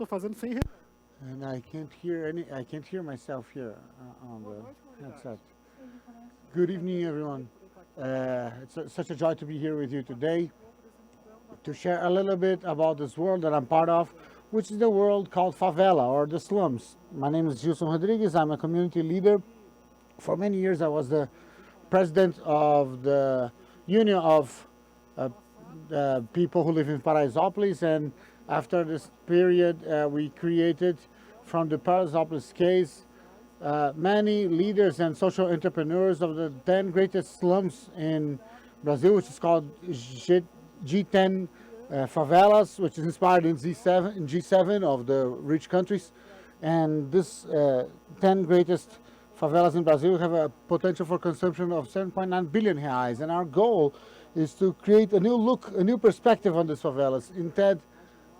fazendo sem And I can't hear myself here on the headset. Good evening, everyone. It's such a joy to be here with you today to share a little bit about this world that I'm part of, which is the world called favela or the slums. My name is Gilson Rodrigues. I'm a community leader. For many years, I was the president of the Union of people who live in Paraisópolis, and after this period, we created from the Paraisópolis case many leaders and social entrepreneurs of the 10 greatest slums in Brazil, which is called G10 Favelas, which is inspired in G7 of the rich countries. And this 10 greatest favelas in Brazil have a potential for consumption of 7.9 billion reais. And our goal is to create a new look, a new perspective on these favelas. Instead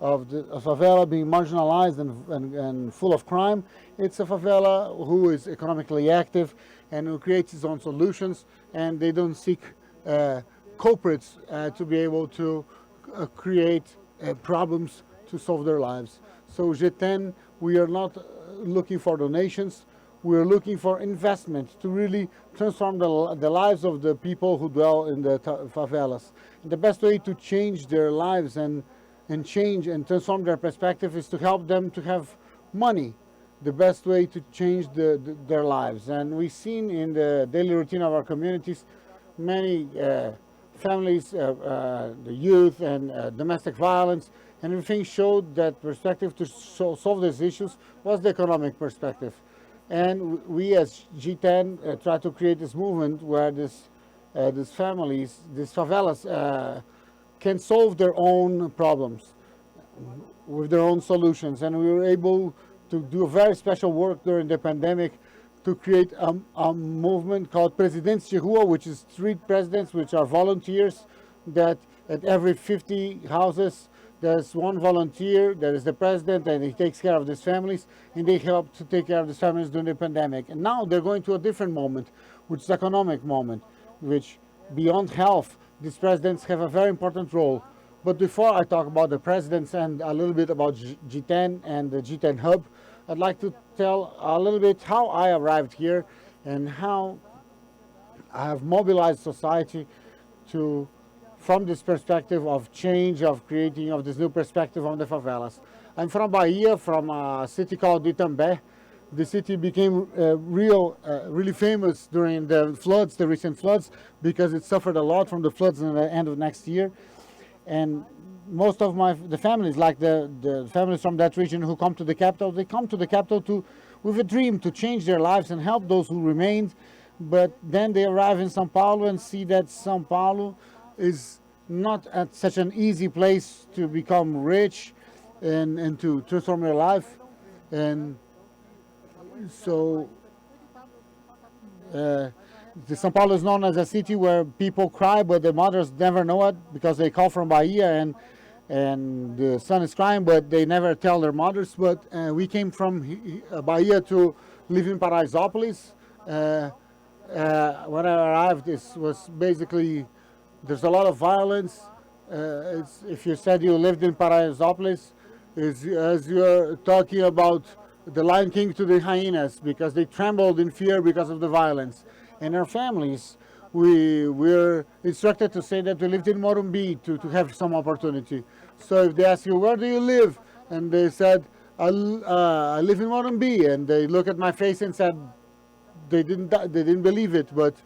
of a favela being marginalized and full of crime, it's a favela who is economically active and who creates its own solutions, and they don't seek culprits to be able to create problems to solve their lives. So G10, we are not looking for donations. We are looking for investment to really transform the lives of the people who dwell in the favelas. And the best way to change their lives and change and transform their perspective is to help them to have money. The best way to change their lives. And we've seen in the daily routine of our communities many families, the youth and domestic violence, and everything showed that perspective to solve these issues was the economic perspective. And we as G10 try to create this movement where these families, these favelas, can solve their own problems with their own solutions. And we were able to do a very special work during the pandemic to create a movement called Presidentes de Rua, which is street presidents, which are volunteers that at every 50 houses there's one volunteer that is the president, and he takes care of these families, and they help to take care of these families during the pandemic. And now they're going to a different moment, which is economic moment, which beyond health, these presidents have a very important role. But before I talk about the presidents and a little bit about G10 and the G10 Hub, I'd like to tell a little bit how I arrived here and how I have mobilized society to, from this perspective of change, of creating of this new perspective on the favelas. I'm from Bahia, from a city called Itambé. The city became really famous during the floods, the recent floods, because it suffered a lot from the floods in the end of next year. And most of the families, like the families from that region who come to the capital, they come to the capital with a dream to change their lives and help those who remained. But then they arrive in São Paulo and see that São Paulo is not at such an easy place to become rich and to transform their life. And so the São Paulo is known as a city where people cry, but the mothers never know it because they call from Bahia and the son is crying, but they never tell their mothers. But we came from Bahia to live in Paraisópolis. When I arrived, this was basically, there's a lot of violence. If you said you lived in Paraisópolis, as you're talking about the Lion King to the hyenas, because they trembled in fear because of the violence. And our families, we were instructed to say that we lived in Morumbi to have some opportunity. So if they ask you, where do you live? And they said, I live in Morumbi. And they look at my face and said, they didn't believe it. But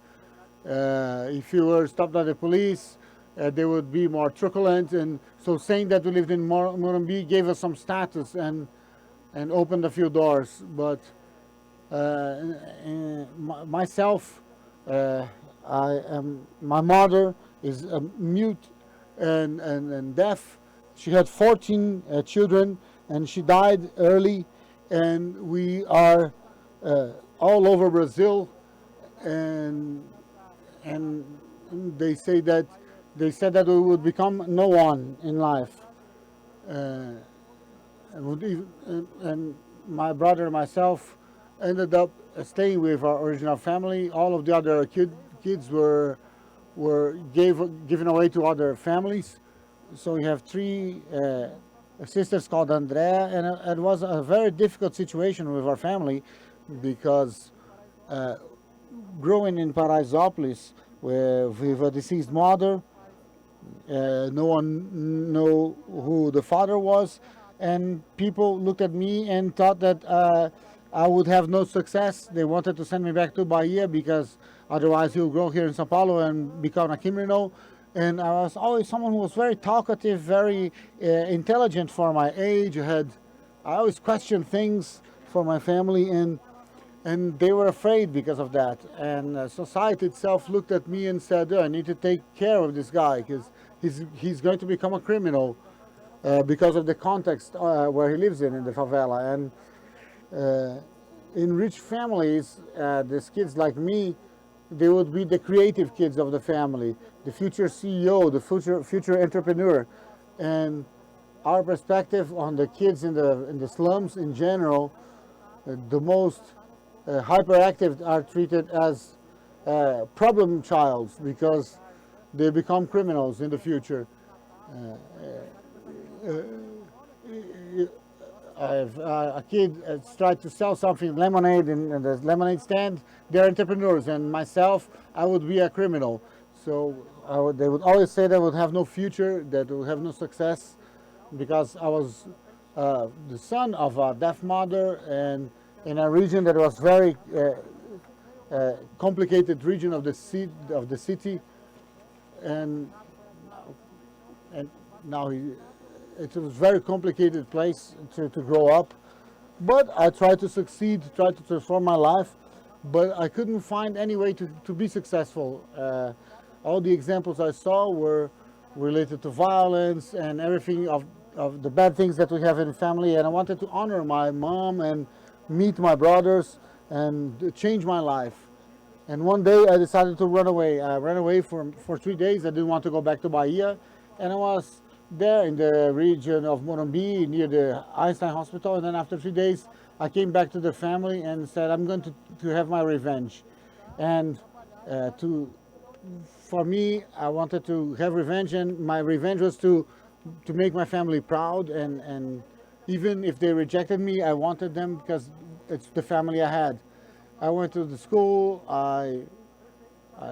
if you were stopped by the police, they would be more truculent. And so saying that we lived in Morumbi gave us some status and opened a few doors. But myself, my mother is mute and deaf. She had 14 children and she died early, and we are all over Brazil, and they said that we would become no one in life, and my brother and myself ended up staying with our original family. All of the other kids were given away to other families. So we have three sisters called Andrea, and it was a very difficult situation with our family because growing in Paraisópolis with a deceased mother, no one knew who the father was, and people looked at me and thought that I would have no success. They wanted to send me back to Bahia because otherwise he'll grow here in São Paulo and become a criminal. And I was always someone who was very talkative, very intelligent for my age. I always questioned things for my family, and they were afraid because of that. And society itself looked at me and said, I need to take care of this guy because he's going to become a criminal because of the context where he lives in the favela. And in rich families, these kids like me, they would be the creative kids of the family, the future CEO, the future entrepreneur. And our perspective on the kids in the slums in general, the most hyperactive are treated as problem childs because they become criminals in the future. A kid tried to sell something, lemonade, in the lemonade stand, they're entrepreneurs, and myself, I would be a criminal. So they would always say that I would have no future, that I would have no success, because I was the son of a deaf mother, and in a region that was very complicated region of the city, and now it was a very complicated place to grow up. But I tried to succeed, tried to transform my life, but I couldn't find any way to be successful. All the examples I saw were related to violence and everything of the bad things that we have in the family, and I wanted to honor my mom and meet my brothers and change my life. And one day I decided to run away. I ran away for 3 days. I didn't want to go back to Bahia, and I was there in the region of Morumbi near the Einstein Hospital. And then after 3 days I came back to the family and said, I'm going to have my revenge. And for me, I wanted to have revenge, and my revenge was to make my family proud, and even if they rejected me, I wanted them because it's the family I had. I went to the school, I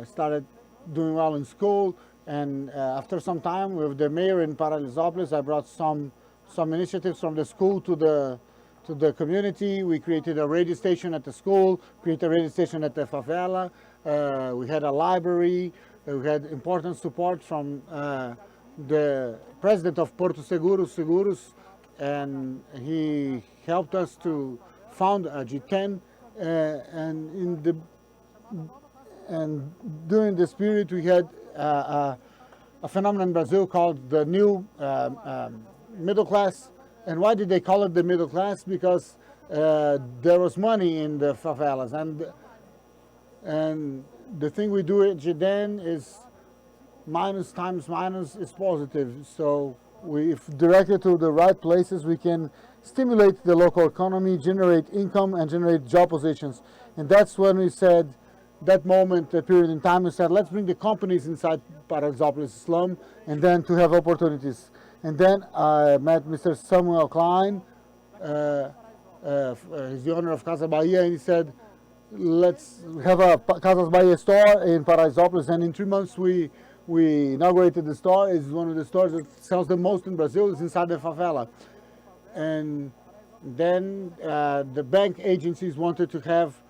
started doing well in school, and after some time with the mayor in Paraisópolis, I brought some initiatives from the school to the community. We created a radio station at the school, created a radio station at the favela. We had a library. We had important support from the president of Porto Seguros, and he helped us to found a G10. And during this period, we had a phenomenon in Brazil called the new middle class. And why did they call it the middle class? Because there was money in the favelas, and the thing we do at G10 is minus times minus is positive. So if directed to the right places, we can stimulate the local economy, generate income, and generate job positions. And that's when we said, that moment, that period in time, we said, let's bring the companies inside Paraisópolis slum, and then to have opportunities. And then I met Mr. Samuel Klein, he's the owner of Casa Bahia, and he said, let's have a Casas Bahia store in Paraisópolis. And in 3 months, we inaugurated the store. It's one of the stores that sells the most in Brazil. It's inside the favela. And then the bank agencies wanted to have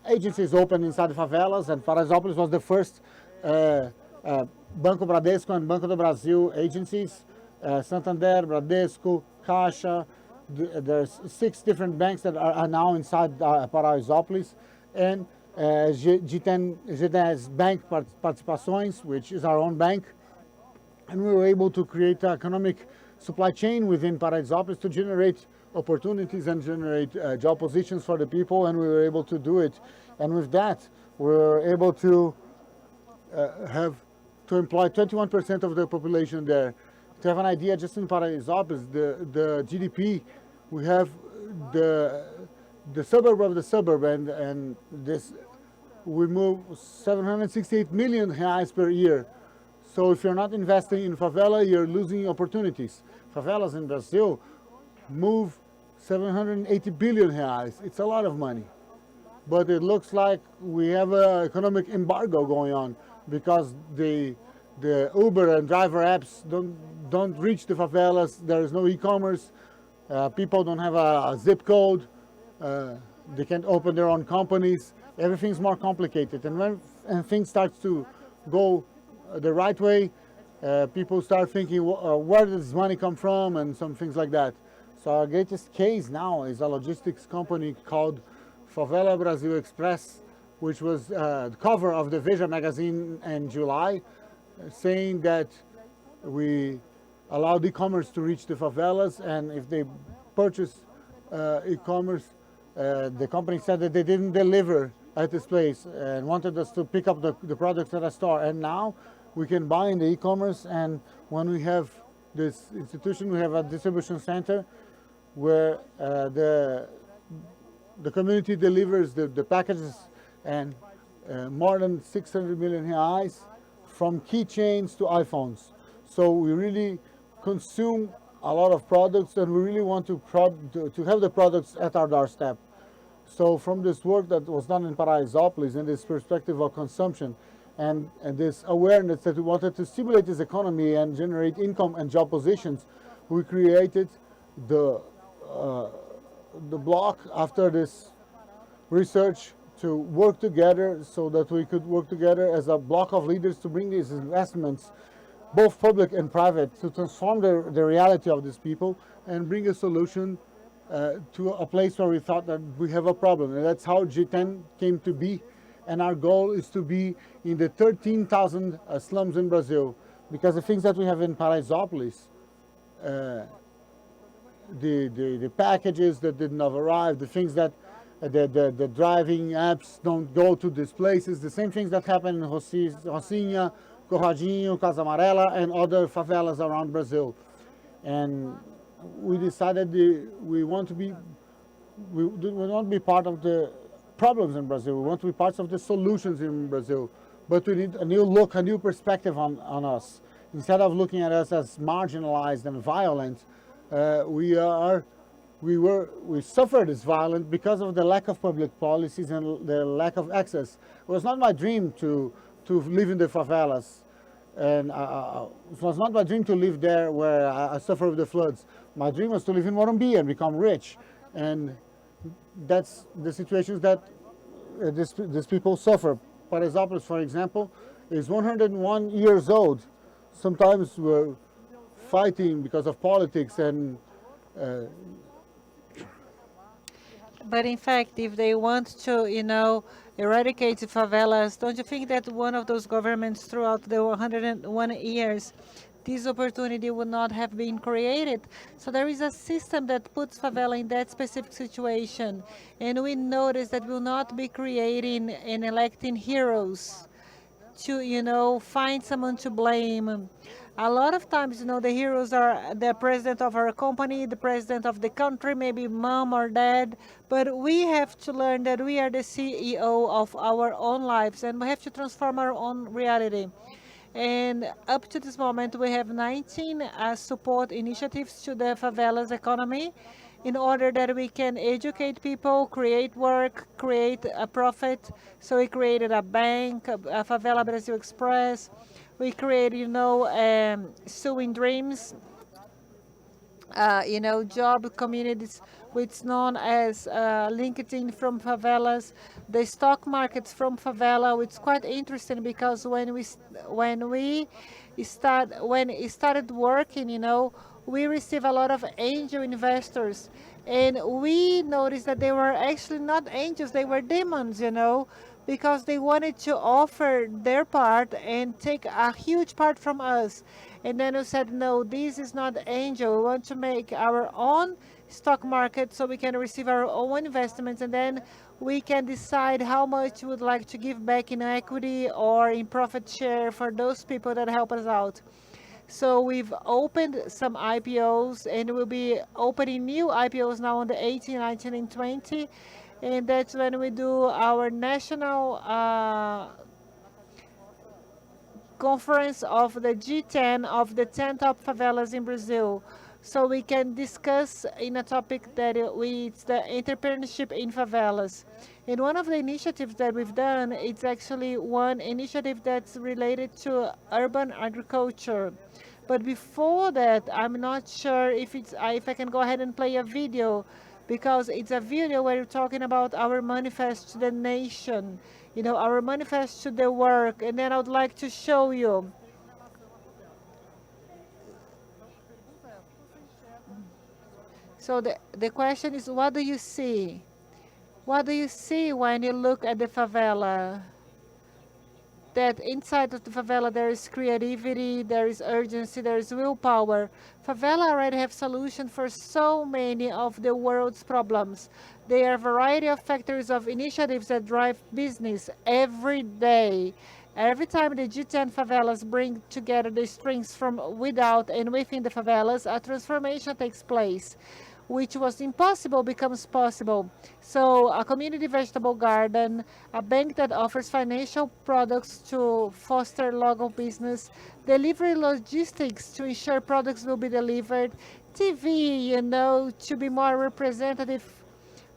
agencies open inside the favelas, and Paraisópolis was the first Banco Bradesco and Banco do Brasil agencies, Santander, Bradesco, Caixa. There's 6 different banks that are now inside Paraisópolis, and G10 Bank Participações, which is our own bank. And we were able to create an economic supply chain within Paraisópolis to generate opportunities and generate job positions for the people, and we were able to do it. And with that, we were able to employ 21% of the population there. To have an idea, just in Paraisópolis, the GDP, we have the suburb of the suburb, and this we move 768 million reais per year. So if you're not investing in favela, you're losing opportunities. Favelas in Brazil move 780 billion reais. It's a lot of money. But it looks like we have an economic embargo going on because the Uber and driver apps don't reach the favelas. There is no e-commerce. People don't have a zip code. They can't open their own companies. Everything's more complicated. And when things start to go the right way, people start thinking, where does this money come from, and some things like that. So our greatest case now is a logistics company called Favela Brasil Express, which was the cover of the Veja magazine in July, saying that we allowed e-commerce to reach the favelas, and if they purchase e-commerce, the company said that they didn't deliver at this place and wanted us to pick up the products at a store. And now we can buy in the e-commerce, and when we have this institution, we have a distribution center where the community delivers the packages, and more than 600 million reais from keychains to iPhones. So we really consume a lot of products, and we really want to have the products at our doorstep. So from this work that was done in Paraisópolis, in this perspective of consumption, and this awareness that we wanted to stimulate this economy and generate income and job positions, we created the block after this research to work together, so that we could work together as a block of leaders to bring these investments, both public and private, to transform the reality of these people and bring a solution to a place where we thought that we have a problem. And that's how G10 came to be. And our goal is to be in the 13,000 slums in Brazil, because the things that we have in Paraisópolis, the packages that did not arrive, the things that the driving apps don't go to these places, the same things that happen in Rocinha, Corradinho, Casa Amarela, and other favelas around Brazil. And we decided we want to be part of the problems in Brazil. We want to be part of the solutions in Brazil. But we need a new look, a new perspective on us. Instead of looking at us as marginalized and violent, we suffered this violence because of the lack of public policies and the lack of access. It was not my dream to live in the favelas, and it was not my dream to live there where I suffered with the floods. My dream was to live in Morumbi and become rich, and that's the situations that these people suffer. Paraisópolis, for example, is 101 years old. Sometimes we're fighting because of politics and But in fact, if they want to, eradicate the favelas, don't you think that one of those governments throughout the 101 years, this opportunity would not have been created? So there is a system that puts favela in that specific situation. And we notice that we'll not be creating and electing heroes to, find someone to blame. A lot of times, the heroes are the president of our company, the president of the country, maybe mom or dad. But we have to learn that we are the CEO of our own lives, and we have to transform our own reality. And up to this moment, we have 19 support initiatives to the favelas economy in order that we can educate people, create work, create a profit. So we created a bank, a Favela Brasil Express. We created, Sewing Dreams, job communities, which is known as LinkedIn from favelas, the stock markets from favela, which is quite interesting because when it started working, we received a lot of angel investors, and we noticed that they were actually not angels, they were demons, because they wanted to offer their part and take a huge part from us. And then we said, no, this is not angel. We want to make our own stock market so we can receive our own investments, and then we can decide how much we would like to give back in equity or in profit share for those people that help us out. So we've opened some IPOs, and we'll be opening new IPOs now on the 18, 19, and 20. And that's when we do our national conference of the G10 of the 10 top favelas in Brazil. So we can discuss in a topic that it's the entrepreneurship in favelas. And one of the initiatives that we've done, it's actually one initiative that's related to urban agriculture. But before that, I'm not sure if I can go ahead and play a video, because it's a video where you're talking about our manifest to the nation, our manifest to the work, and then I would like to show you. So the question is, what do you see? What do you see when you look at the favela? That inside of the favela there is creativity, there is urgency, there is willpower. Favela already have solutions for so many of the world's problems. There are a variety of factors of initiatives that drive business every day. Every time the G10 favelas bring together the strings from without and within the favelas, a transformation takes place, which was impossible becomes possible. So a community vegetable garden, a bank that offers financial products to foster local business, delivery logistics to ensure products will be delivered, TV, to be more representative.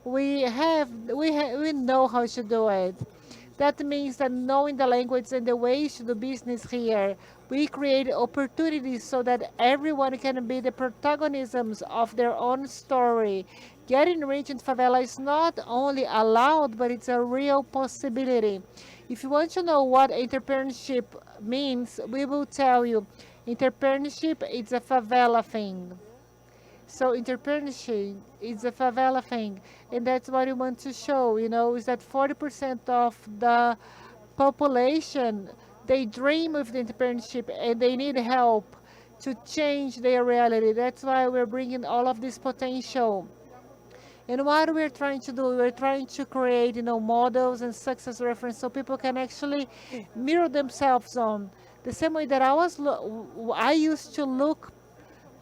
We know how to do it. That means that knowing the language and the ways to do business here, we create opportunities so that everyone can be the protagonisms of their own story. Getting rich in favela is not only allowed, but it's a real possibility. If you want to know what entrepreneurship means, we will tell you. Entrepreneurship is a favela thing. So entrepreneurship is a favela thing, and that's what we want to show. Is that 40% of the population, they dream of the entrepreneurship and they need help to change their reality. That's why we're bringing all of this potential. And what we're trying to do, we're trying to create, models and success reference so people can actually mirror themselves on. The same way that I used to look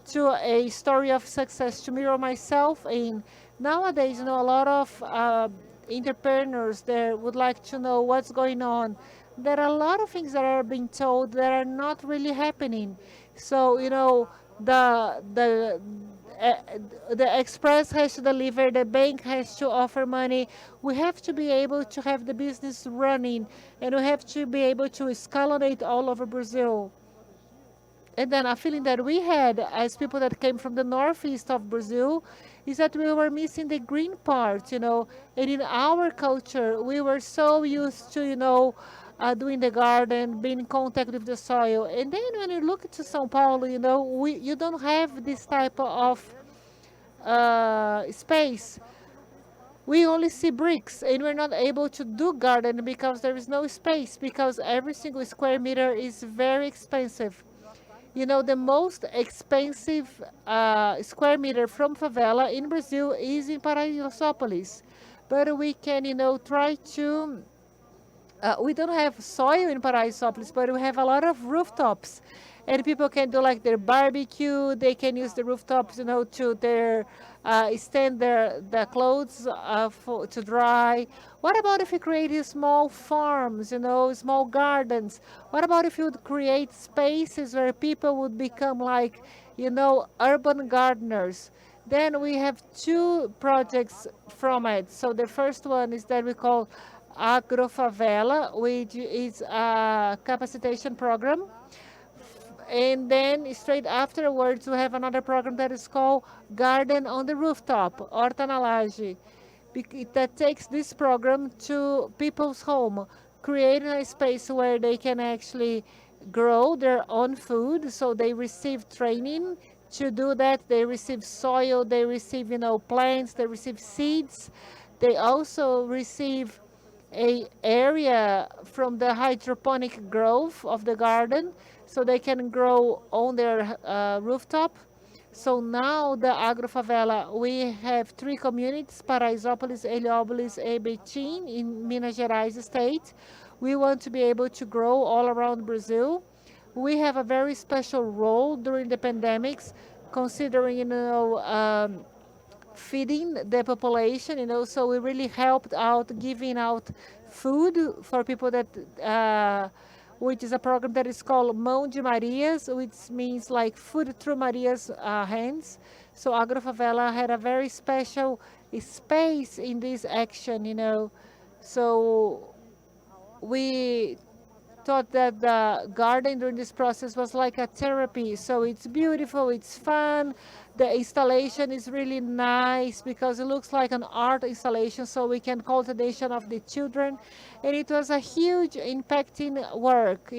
to a story of success to mirror myself in. Nowadays, a lot of entrepreneurs there would like to know what's going on. There are a lot of things that are being told that are not really happening. So, the the uh, the express has to deliver, the bank has to offer money. We have to be able to have the business running, and we have to be able to escalate all over Brazil. And then a feeling that we had as people that came from the northeast of Brazil is that we were missing the green part. And in our culture, we were so used to, doing the garden, being in contact with the soil. And then when you look to São Paulo, you don't have this type of space. We only see bricks, and we're not able to do garden because there is no space, because every single square meter is very expensive. The most expensive square meter from favela in Brazil is in Paraisópolis. But we can, try to. We don't have soil in Paraisópolis, but we have a lot of rooftops. And people can do like their barbecue. They can use the rooftops, to stand their clothes to dry. What about if you create small farms, small gardens? What about if you would create spaces where people would become like, urban gardeners? Then we have two projects from it. So the first one is that we call Agrofavela, which is a capacitation program. And then straight afterwards, we have another program that is called Garden on the Rooftop, Horta na Laje, that takes this program to people's home, creating a space where they can actually grow their own food. So they receive training to do that. They receive soil, they receive, plants, they receive seeds. They also receive a area from the hydroponic growth of the garden, so they can grow on their rooftop. So now the Agrofavela, we have three communities: Paraisópolis, Heliópolis, and Betim in Minas Gerais state. We want to be able to grow all around Brazil. We have a very special role during the pandemics, considering, feeding the population, so we really helped out giving out food for people that which is a program that is called Mão de Marias, which means like food through Maria's hands. So Agrofavela had a very special space in this action, So we thought that the garden during this process was like a therapy. So it's beautiful, it's fun. The installation is really nice because it looks like an art installation, so we can cultivation of the children. And it was a huge impacting work,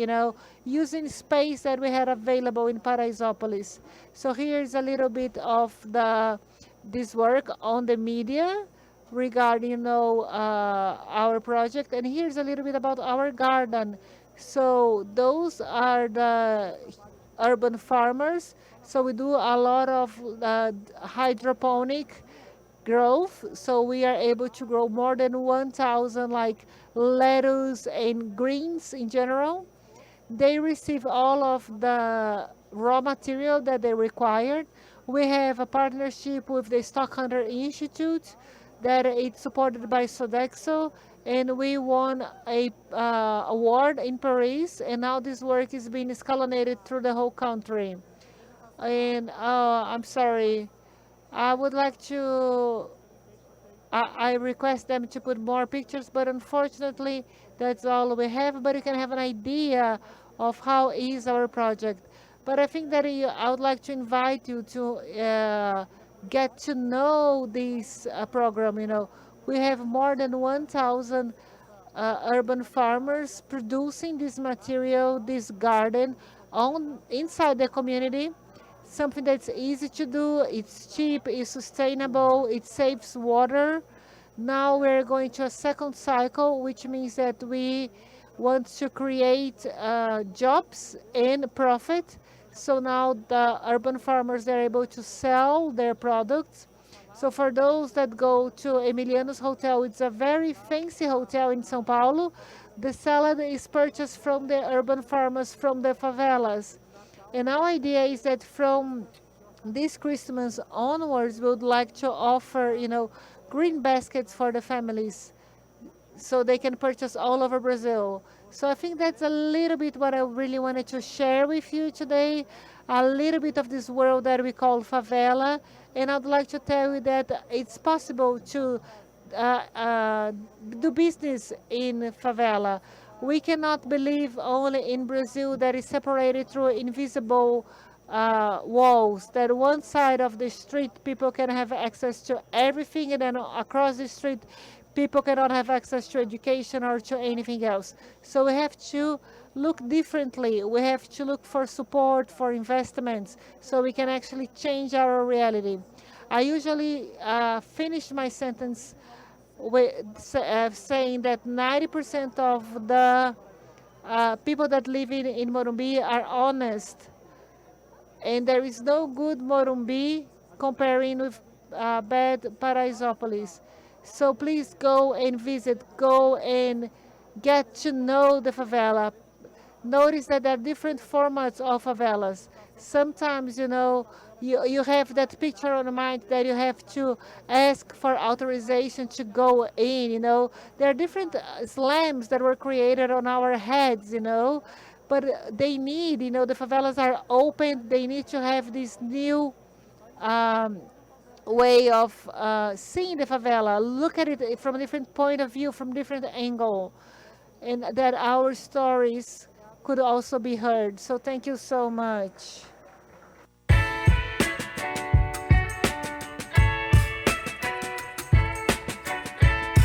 using space that we had available in Paraisópolis. So here's a little bit of this work on the media regarding our project, and here's a little bit about our garden. So those are the urban farmers. So we do a lot of hydroponic growth. So we are able to grow more than 1,000 like lettuce and greens in general. They receive all of the raw material that they required. We have a partnership with the Stock Hunter Institute that it's supported by Sodexo, and we won a award in Paris, and now this work is being escalated through the whole country. And I'm sorry, I would like to I request them to put more pictures, but unfortunately, that's all we have. But you can have an idea of how is our project. But I think that I would like to invite you to get to know this program. We have more than 1,000 urban farmers producing this material, this garden, inside the community. Something that's easy to do, it's cheap, it's sustainable, it saves water. Now we're going to a second cycle, which means that we want to create jobs and profit. So now the urban farmers are able to sell their products. So for those that go to Emiliano's Hotel, it's a very fancy hotel in São Paulo. The salad is purchased from the urban farmers from the favelas. And our idea is that from this Christmas onwards, we would like to offer, green baskets for the families so they can purchase all over Brazil. So I think that's a little bit what I really wanted to share with you today, a little bit of this world that we call favela. And I'd like to tell you that it's possible to do business in favela. We cannot believe only in Brazil that is separated through invisible walls, that one side of the street people can have access to everything, and then across the street people cannot have access to education or to anything else. So we have to look differently. We have to look for support, for investments, so we can actually change our reality. I usually finish my sentence saying that 90% of the people that live in Morumbi are honest, and there is no good Morumbi comparing with bad Paraisópolis. So please go and visit, go and get to know the favela. Notice that there are different formats of favelas. Sometimes, you have that picture on the mind that you have to ask for authorization to go in. There are different slams that were created on our heads, but they need, the favelas are open. They need to have this new way of seeing the favela, look at it from a different point of view, from different angle, and that our stories could also be heard. So thank you so much.